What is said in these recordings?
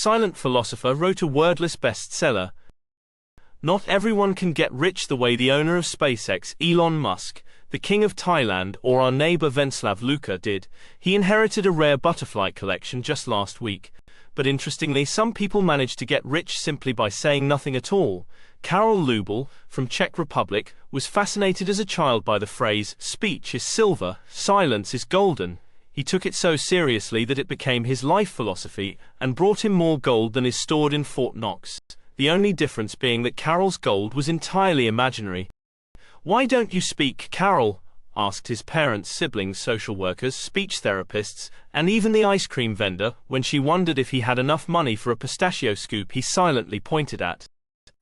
silent philosopher wrote a wordless bestseller. Not everyone can get rich the way the owner of SpaceX, Elon Musk, the king of Thailand, or our neighbor Václav Luka did. He inherited a rare butterfly collection just last week. But interestingly, some people manage to get rich simply by saying nothing at all. Karol Lubel, from Czech Republic, was fascinated as a child by the phrase, "Speech is silver, silence is golden." He took it so seriously that it became his life philosophy and brought him more gold than is stored in Fort Knox. The only difference being that Karol's gold was entirely imaginary. "Why don't you speak, Karol?" asked his parents, siblings, social workers, speech therapists, and even the ice cream vendor, when she wondered if he had enough money for a pistachio scoop he silently pointed at.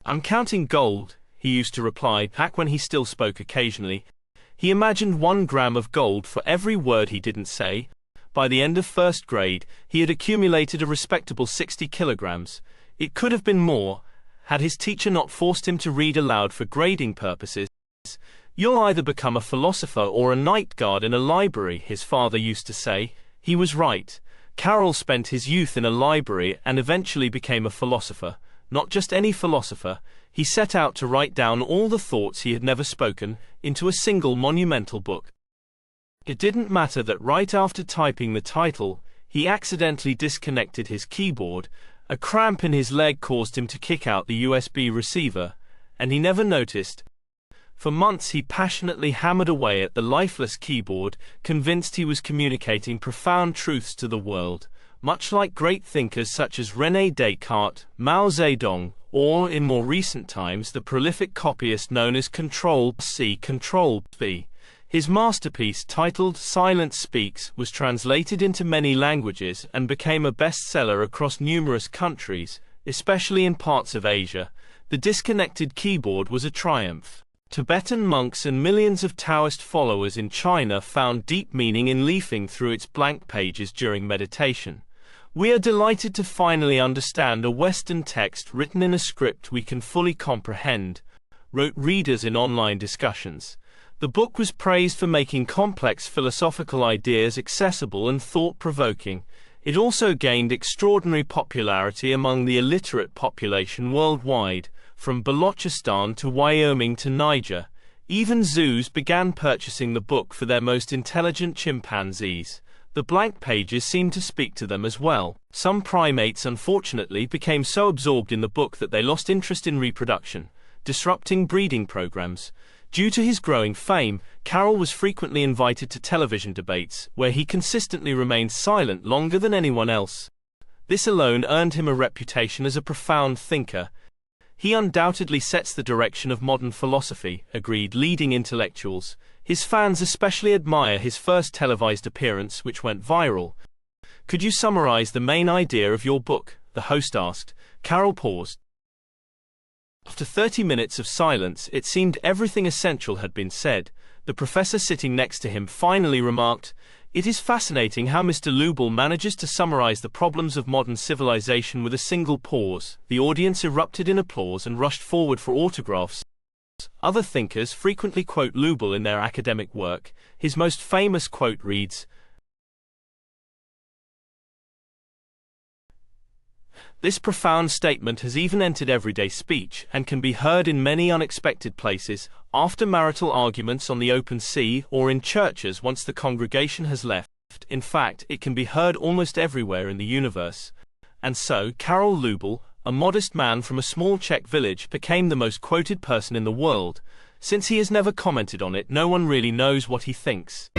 "I'm counting gold," he used to reply, back when he still spoke occasionally. He imagined 1 gram of gold for every word he didn't say. By the end of first grade, he had accumulated a respectable 60 kilograms. It could have been more, had his teacher not forced him to read aloud for grading purposes. "You'll either become a philosopher or a night guard in a library," his father used to say. He was right. Karol spent his youth in a library and eventually became a philosopher. Not just any philosopher. He set out to write down all the thoughts he had never spoken into a single monumental book. It didn't matter that right after typing the title, he accidentally disconnected his keyboard. A cramp in his leg caused him to kick out the USB receiver, and he never noticed. For months he passionately hammered away at the lifeless keyboard, convinced he was communicating profound truths to the world, much like great thinkers such as René Descartes, Mao Zedong, or, in more recent times, the prolific copyist known as Control-C, Control-V. His masterpiece, titled Silence Speaks, was translated into many languages and became a bestseller across numerous countries, especially in parts of Asia. The disconnected keyboard was a triumph. Tibetan monks and millions of Taoist followers in China found deep meaning in leafing through its blank pages during meditation. "We are delighted to finally understand a Western text written in a script we can fully comprehend," wrote readers in online discussions. The book was praised for making complex philosophical ideas accessible and thought-provoking. It also gained extraordinary popularity among the illiterate population worldwide, from Balochistan to Wyoming to Niger. Even zoos began purchasing the book for their most intelligent chimpanzees. The blank pages seemed to speak to them as well. Some primates unfortunately became so absorbed in the book that they lost interest in reproduction, disrupting breeding programs. Due to his growing fame, Karol was frequently invited to television debates, where he consistently remained silent longer than anyone else. This alone earned him a reputation as a profound thinker. "He undoubtedly sets the direction of modern philosophy," agreed leading intellectuals. His fans especially admire his first televised appearance, which went viral. "Could you summarize the main idea of your book?" the host asked. Karol paused. After 30 minutes of silence, it seemed everything essential had been said. The professor sitting next to him finally remarked, "It is fascinating how Mr. Lubel manages to summarize the problems of modern civilization with a single pause." The audience erupted in applause and rushed forward for autographs. Other thinkers frequently quote Lubel in their academic work. His most famous quote reads, "This profound statement has even entered everyday speech and can be heard in many unexpected places, after marital arguments on the open sea or in churches once the congregation has left. In fact, it can be heard almost everywhere in the universe." And so, Karol Lubel, a modest man from a small Czech village, became the most quoted person in the world. Since he has never commented on it, no one really knows what he thinks.